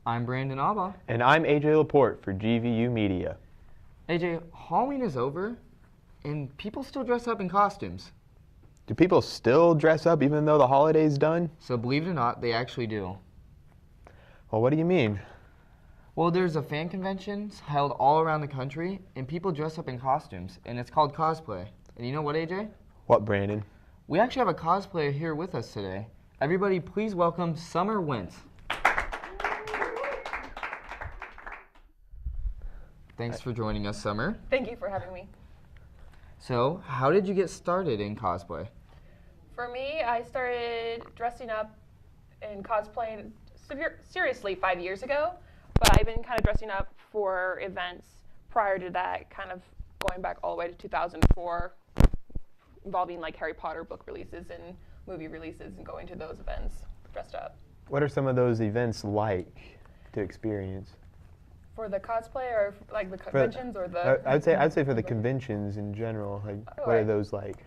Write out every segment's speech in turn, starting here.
I'm Brandon Abba. And I'm AJ Laporte for GVU Media. AJ, Halloween is over, and people still dress up in costumes. Do people still dress up even though the holiday's done? So believe it or not, they actually do. Well, what do you mean? Well, there's a fan conventions held all around the country, and people dress up in costumes, and it's called cosplay. And you know what, AJ? What, Brandon? We actually have a cosplayer here with us today. Everybody, please welcome Summer Wentz. Thanks for joining us, Summer. Thank you for having me. So, how did you get started in cosplay? For me, I started dressing up in cosplaying seriously 5 years ago, but I've been kind of dressing up for events prior to that, kind of going back all the way to 2004, involving like Harry Potter book releases and movie releases and going to those events dressed up. What are some of those events like to experience? For the cosplay or like the conventions or the... I'd say for the conventions in general, like what are those like?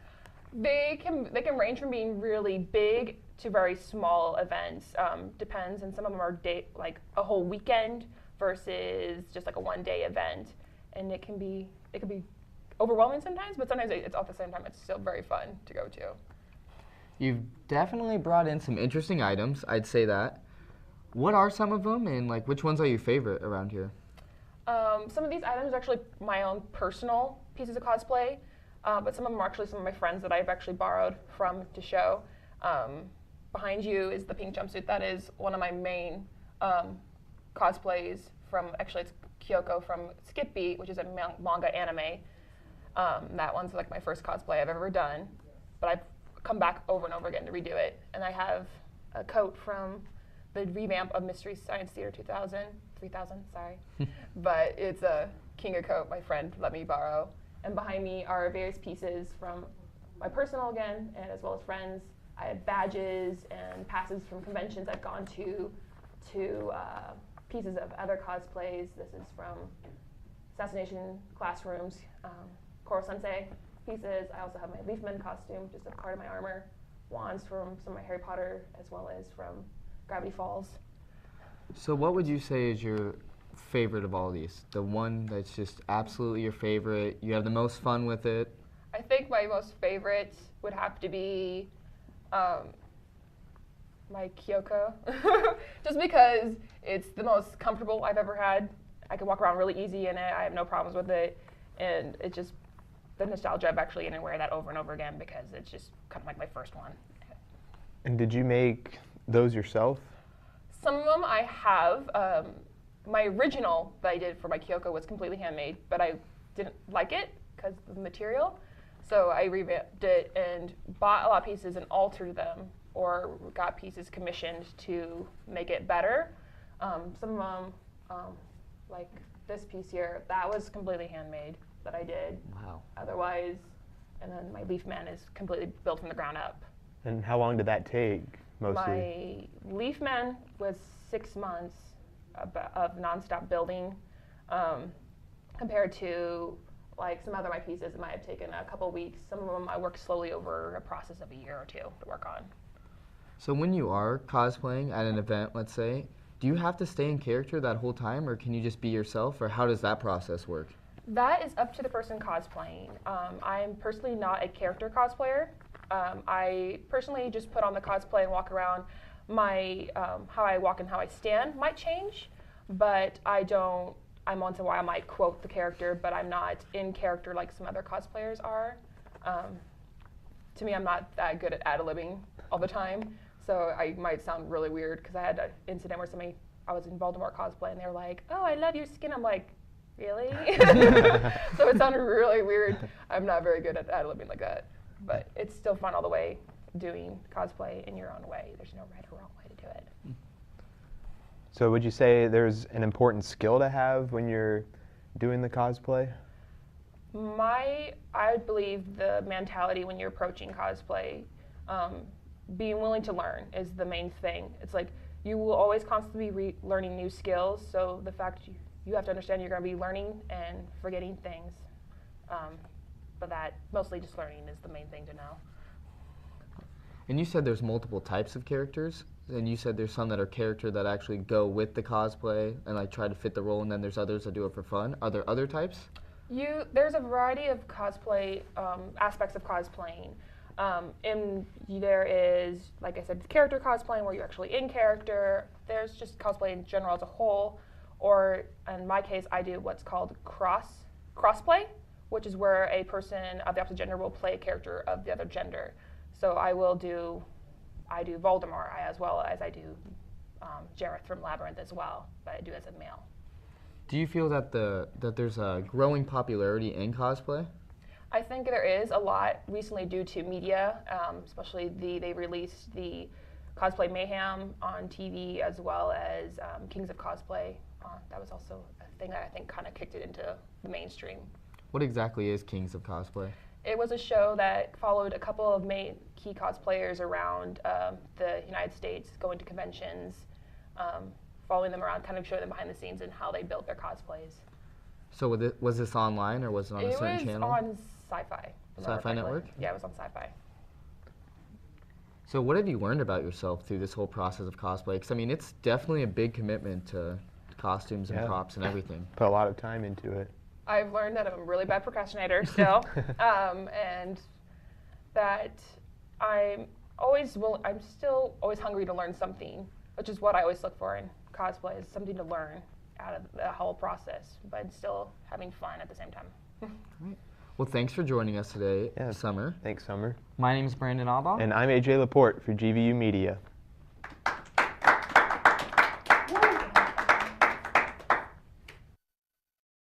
They can range from being really big to very small events. Depends, and some of them are like a whole weekend versus just like a one-day event, and it can be overwhelming sometimes, but sometimes it's at the same time it's still very fun to go to. You've definitely brought in some interesting items, I'd say that. What are some of them, and like which ones are your favorite around here? Some of these items are actually my own personal pieces of cosplay, but some of them are actually some of my friends that I've actually borrowed from to show. Behind you is the pink jumpsuit. That is one of my main cosplays from, actually it's Kyoko from Skip Beat, which is a manga anime. That one's like my first cosplay I've ever done, but I've come back over and over again to redo it. And I have a coat from the revamp of Mystery Science Theater 3000, sorry. But it's a Kinga coat my friend let me borrow. And behind me are various pieces from my personal again, and as well as friends. I have badges and passes from conventions I've gone to pieces of other cosplays. This is from Assassination Classrooms, Koro Sensei pieces. I also have my Leafman costume, just a part of my armor, wands from some of my Harry Potter, as well as from Gravity Falls. So what would you say is your favorite of all these? The one that's just absolutely your favorite, you have the most fun with it? I think my most favorite would have to be my Kyoko, just because it's the most comfortable I've ever had. I can walk around really easy in it. I have no problems with it, and it's just the nostalgia of actually getting to wear that over and over again because it's just kind of like my first one. And did you make those yourself? Some of them I have. My original that I did for my Kyoko was completely handmade, but I didn't like it because of the material. So I revamped it and bought a lot of pieces and altered them, or got pieces commissioned to make it better. Some of them, like this piece here, that was completely handmade that I did. Wow. Otherwise, and then my Leaf Man is completely built from the ground up. And how long did that take, mostly? My Leaf Man was 6 months of nonstop building, compared to like some other of my pieces. It might have taken a couple weeks. Some of them I worked slowly over a process of a year or two to work on. So when you are cosplaying at an event, let's say, do you have to stay in character that whole time, or can you just be yourself, or how does that process work? That is up to the person cosplaying. I am personally not a character cosplayer. I personally just put on the cosplay and walk around. My how I walk and how I stand might change, but I'm once in a while I might quote the character, but I'm not in character like some other cosplayers are. To me, I'm not that good at ad-libbing all the time, so I might sound really weird because I had an incident where I was in Baltimore cosplay and they were like, "Oh, I love your skin." I'm like, really? So it sounded really weird. I'm not very good at ad-libbing like that, but it's still fun all the way doing cosplay in your own way. There's no right or wrong way to do it. So would you say there's an important skill to have when you're doing the cosplay? I believe the mentality when you're approaching cosplay, being willing to learn is the main thing. It's like you will always constantly be learning new skills, so the fact you have to understand you're going to be learning and forgetting things. But that mostly just learning is the main thing to know. And you said there's multiple types of characters. And you said there's some that are character that actually go with the cosplay and like try to fit the role, and then there's others that do it for fun. Are there other types? There's a variety of cosplay aspects of cosplaying. And there is, like I said, character cosplaying where you're actually in character. There's just cosplay in general as a whole, or in my case, I do what's called crossplay, which is where a person of the opposite gender will play a character of the other gender. So I do Voldemort as well as I do Jareth from Labyrinth as well, but I do as a male. Do you feel that there's a growing popularity in cosplay? I think there is a lot recently due to media, especially they released the Cosplay Mayhem on TV as well as Kings of Cosplay. That was also a thing that I think kind of kicked it into the mainstream. What exactly is Kings of Cosplay? It was a show that followed a couple of main key cosplayers around the United States, going to conventions, following them around, kind of showing them behind the scenes and how they built their cosplays. So was this online or was it on a certain channel? It was on Sci-Fi. Sci-Fi Network? Yeah, it was on Sci-Fi. So what have you learned about yourself through this whole process of cosplay? Because I mean, it's definitely a big commitment to costumes and props and everything. Put a lot of time into it. I've learned that I'm a really bad procrastinator still, and that I'm still always hungry to learn something, which is what I always look for in cosplay, is something to learn out of the whole process, but still having fun at the same time. Great. Well, thanks for joining us today, Summer. Thanks, Summer. My name is Brandon Albaugh. And I'm AJ Laporte for GVU Media.